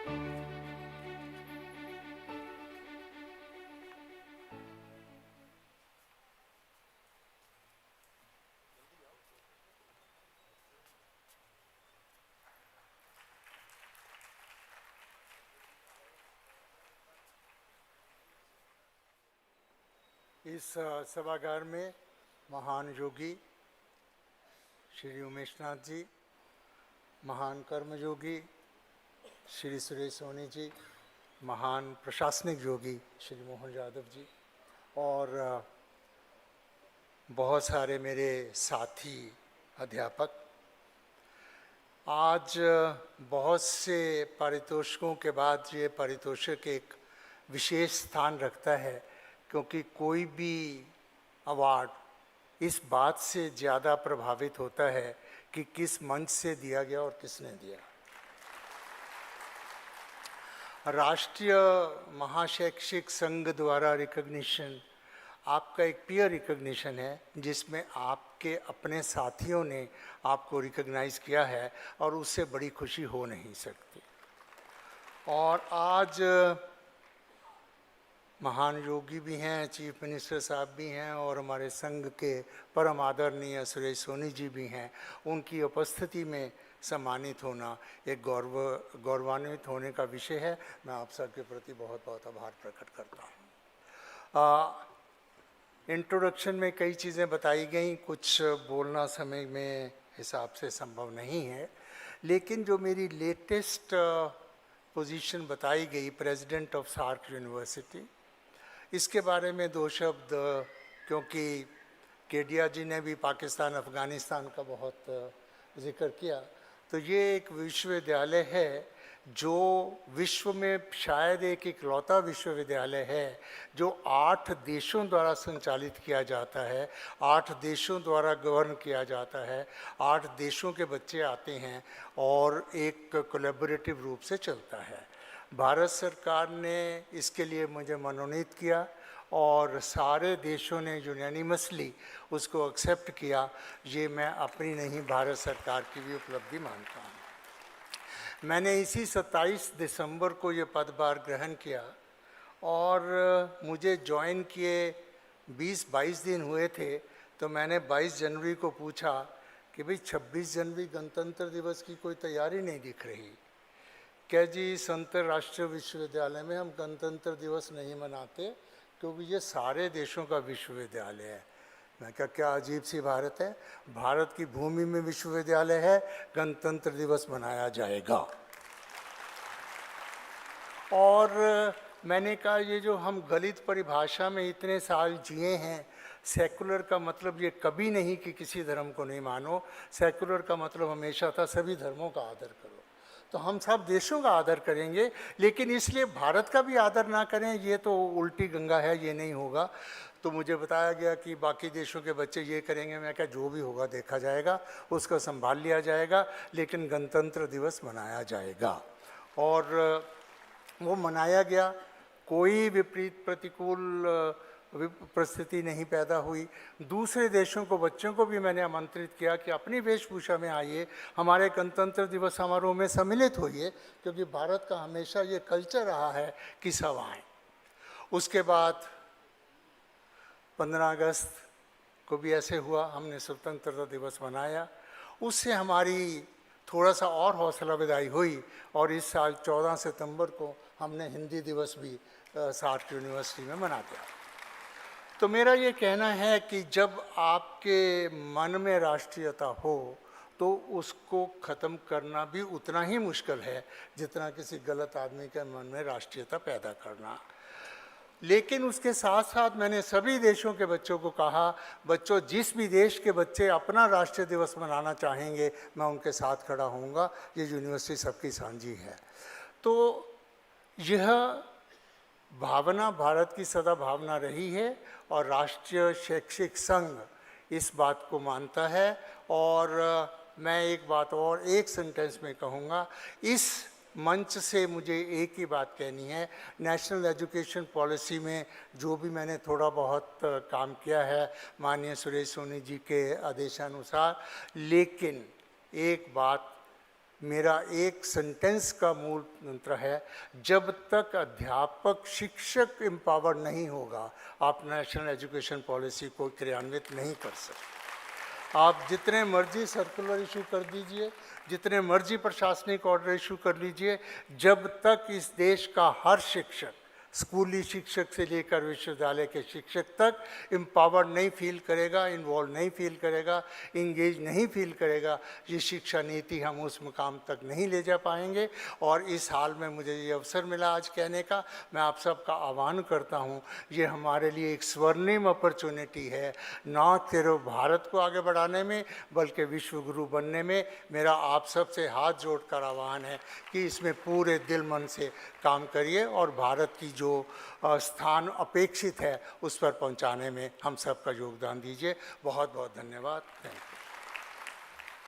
इस सभागार में महान योगी श्री उमेश नाथ जी, महान कर्मयोगी श्री सुरेश सोनी जी, महान प्रशासनिक योगी श्री मोहन यादव जी और बहुत सारे मेरे साथी अध्यापक, आज बहुत से पारितोषिकों के बाद ये पारितोषिक एक विशेष स्थान रखता है, क्योंकि कोई भी अवार्ड इस बात से ज़्यादा प्रभावित होता है कि किस मंच से दिया गया और किसने दिया। राष्ट्रीय महाशैक्षिक संघ द्वारा रिकॉग्निशन आपका एक पीयर रिकॉग्निशन है, जिसमें आपके अपने साथियों ने आपको रिकॉग्नाइज किया है और उससे बड़ी खुशी हो नहीं सकती। और आज महान योगी भी हैं, चीफ मिनिस्टर साहब भी हैं और हमारे संघ के परम आदरणीय सुरेश सोनी जी भी हैं। उनकी उपस्थिति में सम्मानित होना एक गौरवान्वित होने का विषय है। मैं आप सबके प्रति बहुत बहुत आभार प्रकट करता हूँ। इंट्रोडक्शन में कई चीज़ें बताई गई, कुछ बोलना समय में हिसाब से संभव नहीं है, लेकिन जो मेरी लेटेस्ट पोजीशन बताई गई, प्रेसिडेंट ऑफ सार्क यूनिवर्सिटी, इसके बारे में दो शब्द, क्योंकि केडिया जी ने भी पाकिस्तान अफ़गानिस्तान का बहुत जिक्र किया। तो ये एक विश्वविद्यालय है जो विश्व में शायद एक इकलौता विश्वविद्यालय है जो 8 देशों द्वारा संचालित किया जाता है, 8 देशों द्वारा गवर्न किया जाता है, 8 देशों के बच्चे आते हैं और एक कोलैबोरेटिव रूप से चलता है। भारत सरकार ने इसके लिए मुझे मनोनीत किया और सारे देशों ने यूनानिमसली उसको एक्सेप्ट किया। ये मैं अपनी नहीं, भारत सरकार की भी उपलब्धि मानता हूँ। मैंने इसी 27 दिसंबर को ये पदभार ग्रहण किया और मुझे ज्वाइन किए 20-22 दिन हुए थे। तो मैंने 22 जनवरी को पूछा कि भाई 26 जनवरी गणतंत्र दिवस की कोई तैयारी नहीं दिख रही। क्या जी, इस अंतर्राष्ट्रीय विश्वविद्यालय में हम गणतंत्र दिवस नहीं मनाते क्योंकि ये सारे देशों का विश्वविद्यालय है। मैं क्या अजीब सी भारत है, भारत की भूमि में विश्वविद्यालय है, गणतंत्र दिवस मनाया जाएगा। और मैंने कहा ये जो हम गलित परिभाषा में इतने साल जिए हैं, सेकुलर का मतलब ये कभी नहीं कि किसी धर्म को नहीं मानो, सेकुलर का मतलब हमेशा था सभी धर्मों का आदर करो। तो हम सब देशों का आदर करेंगे, लेकिन इसलिए भारत का भी आदर ना करें, ये तो उल्टी गंगा है, ये नहीं होगा। तो मुझे बताया गया कि बाकी देशों के बच्चे ये करेंगे। मैं क्या, जो भी होगा देखा जाएगा, उसका संभाल लिया जाएगा, लेकिन गणतंत्र दिवस मनाया जाएगा। और वो मनाया गया, कोई विपरीत प्रतिकूल परिस्थिति नहीं पैदा हुई। दूसरे देशों को, बच्चों को भी मैंने आमंत्रित किया कि अपनी वेशभूषा में आइए, हमारे गणतंत्र दिवस समारोह में सम्मिलित होइए, क्योंकि भारत का हमेशा ये कल्चर रहा है कि सब आएँ। उसके बाद 15 अगस्त को भी ऐसे हुआ, हमने स्वतंत्रता दिवस मनाया। उससे हमारी थोड़ा सा और हौसला अफजाई हुई और इस साल 14 सितंबर को हमने हिंदी दिवस भी सार्क यूनिवर्सिटी में मना दिया। तो मेरा ये कहना है कि जब आपके मन में राष्ट्रीयता हो तो उसको ख़त्म करना भी उतना ही मुश्किल है जितना किसी गलत आदमी के मन में राष्ट्रीयता पैदा करना। लेकिन उसके साथ साथ मैंने सभी देशों के बच्चों को कहा, बच्चों, जिस भी देश के बच्चे अपना राष्ट्रीय दिवस मनाना चाहेंगे, मैं उनके साथ खड़ा होऊंगा। ये यूनिवर्सिटी सबकी साझी है। तो यह भावना भारत की सदा भावना रही है और राष्ट्रीय शैक्षिक संघ इस बात को मानता है। और मैं एक बात और एक सेंटेंस में कहूँगा, इस मंच से मुझे एक ही बात कहनी है, नेशनल एजुकेशन पॉलिसी में जो भी मैंने थोड़ा बहुत काम किया है माननीय सुरेश सोनी जी के आदेशानुसार, लेकिन एक बात मेरा एक सेंटेंस का मूल मंत्र है, जब तक अध्यापक शिक्षक एम्पावर नहीं होगा आप नेशनल एजुकेशन पॉलिसी को क्रियान्वित नहीं कर सकते। आप जितने मर्जी सर्कुलर इशू कर दीजिए, जितने मर्जी प्रशासनिक ऑर्डर इशू कर लीजिए, जब तक इस देश का हर शिक्षक, स्कूली शिक्षक से लेकर विश्वविद्यालय के शिक्षक तक एम्पावर्ड नहीं फील करेगा, इन्वॉल्व नहीं फील करेगा, इंगेज नहीं फील करेगा, ये शिक्षा नीति हम उस मुकाम तक नहीं ले जा पाएंगे। और इस हाल में मुझे ये अवसर मिला आज कहने का, मैं आप सबका आह्वान करता हूँ, ये हमारे लिए एक स्वर्णिम अपॉर्चुनिटी है, ना सिर्फ भारत को आगे बढ़ाने में बल्कि विश्व गुरु बनने में। मेरा आप सबसे हाथ जोड़कर आह्वान है कि इसमें पूरे दिल मन से काम करिए और भारत की जो स्थान अपेक्षित है उस पर पहुंचाने में हम सबका योगदान दीजिए। बहुत बहुत धन्यवाद। Thank you.